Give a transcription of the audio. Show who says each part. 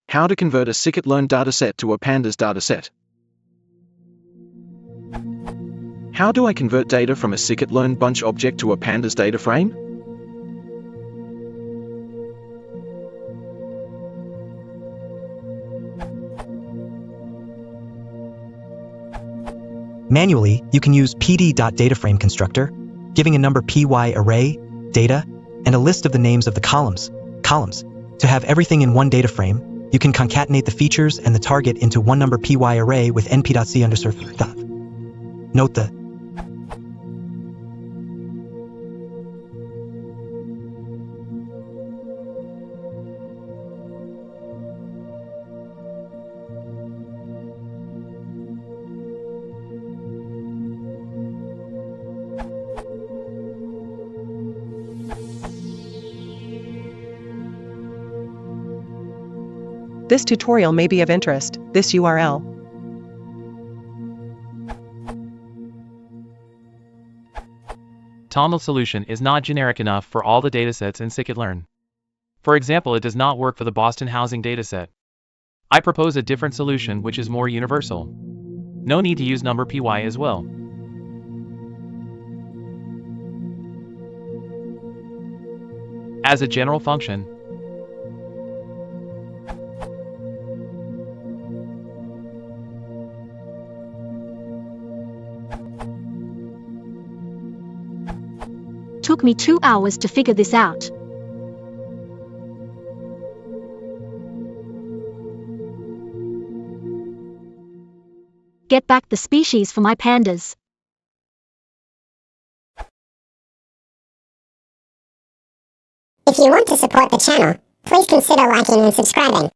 Speaker 1: How to convert a Scikit-learn dataset to a Pandas dataset. How do I convert data from a Scikit-learn bunch object to a Pandas data frame?
Speaker 2: Manually, you can use pd.dataframe constructor, giving a number py array, data, and a list of the names of the columns. To have everything in one data frame, you can concatenate the features and the target into one number py array with np.c_. Note the
Speaker 3: This tutorial may be of interest. This URL.
Speaker 4: TOML solution is not generic enough for all the datasets in Scikit-learn. For example, it does not work for the Boston housing dataset. I propose a different solution which is more universal. No need to use number py as well. As a general function,
Speaker 5: Took me 2 hours to figure this out. Get back the species for my pandas.
Speaker 6: If you want to support the channel, please consider liking and subscribing.